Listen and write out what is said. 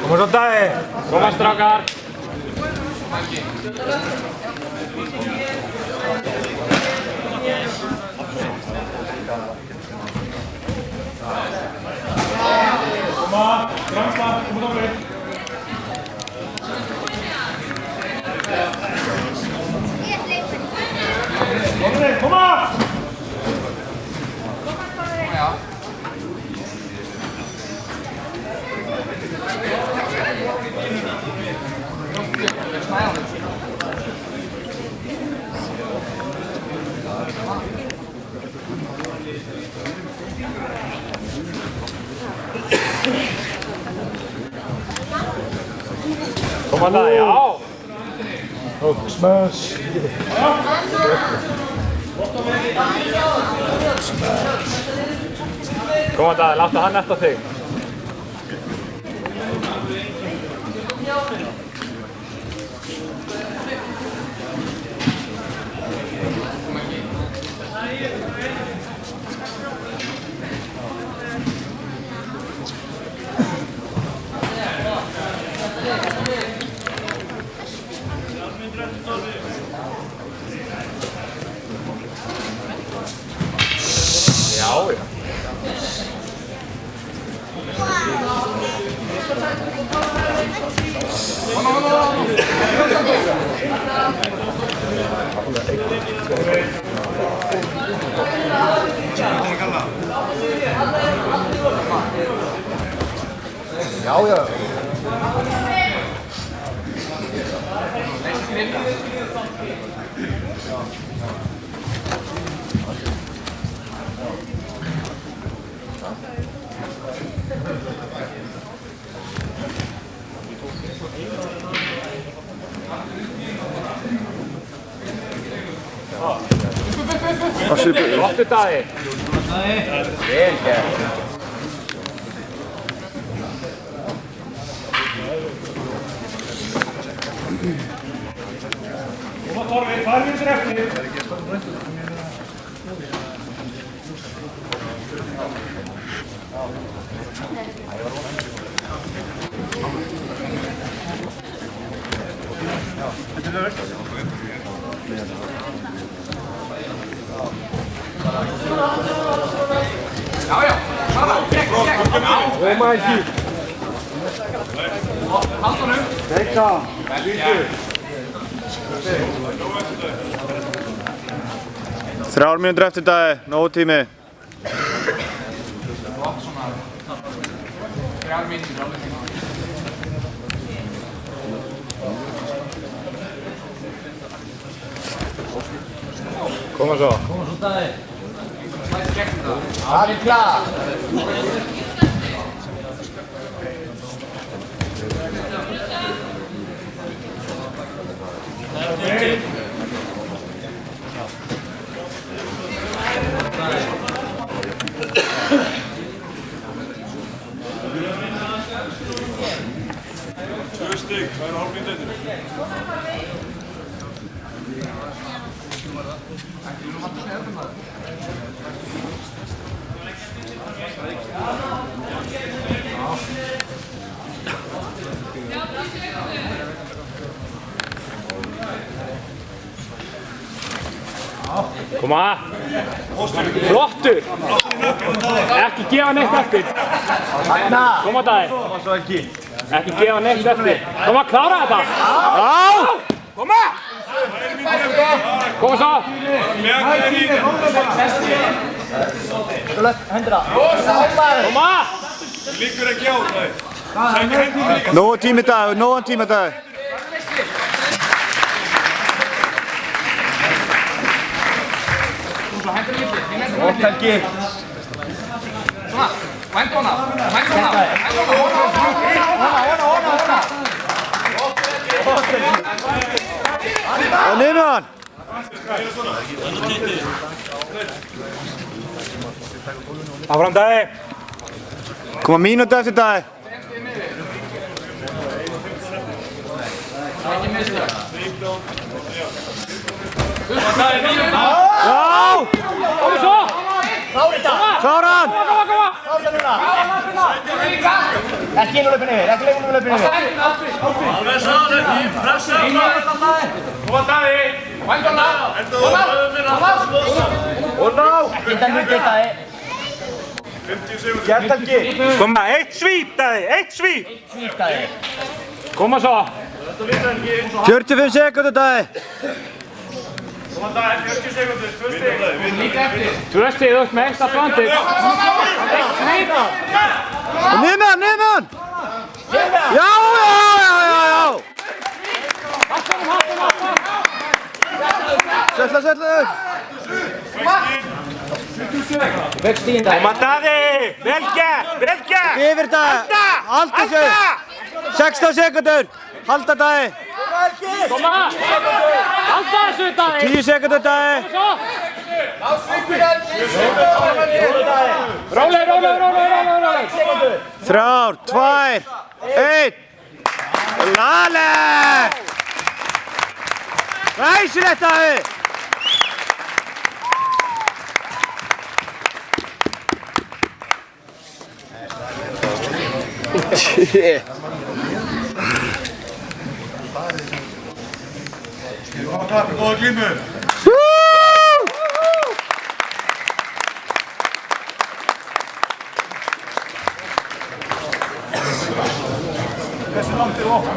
Kom så där! Kom strakar! Komma! Framsta! Kom då! Komma! Kom där, ja! Och smash! Kom där, låt han nästa till. Ja, ja. Ja, ja. Låt ta dig. Kom tar vi 5 minuter efter. Ja, ja. Oh my God. Halta nu. Tekka. Þrjár mínútur eftir dag, nógu tími. Kom så. Ja, vi är klar. Steg, 2,5 minuter. Koma! Flottur! Ekki gefa neitt eftir! Koma það! Ekki gefa neitt eftir! Koma, klára þetta! Já! Koma! Koma svo! Koma! Liggur ekki á það. Nógu tími dag, nógu tími dag. Och Helgi. Svona, vænt hona. Vænt hona. Vænt hona. Hona. Ja nimen! Áfram Daði. Koma mínútu eftir Daði. Já! Komum svo. Klára hann! Ekki inn og löpun yfir, ekki inn og löpun yfir. Alveg sáðan ekki, pressa Koma Daði. Vængurna. Ekki þetta hluti Daði. 50 sekundur. Hjartalki. Koma, eitt svíp Daði, eitt svíp. Svíp Daði. Koma svo. 45 sekundur Daði. Koma Daði, 40 sekundur. 2 stig. Líka eftir. 2 stig upp með extra advantage. Eitt svíp. Nimen hann, nimen hann! Já, já! Sætla, sætla! Vöxt í Daði. Koma Daði, vel gert, vel gert. Yfir Daði! Halda þessu! 16 sekundur! Halda Daði! Koma. Halda þessu Daði. 10 sekundur Daði! Svo. Róleg. 3, 2, 1! Lale! Ræsilegt Daði! Góða glímu. Hversu langt er opn?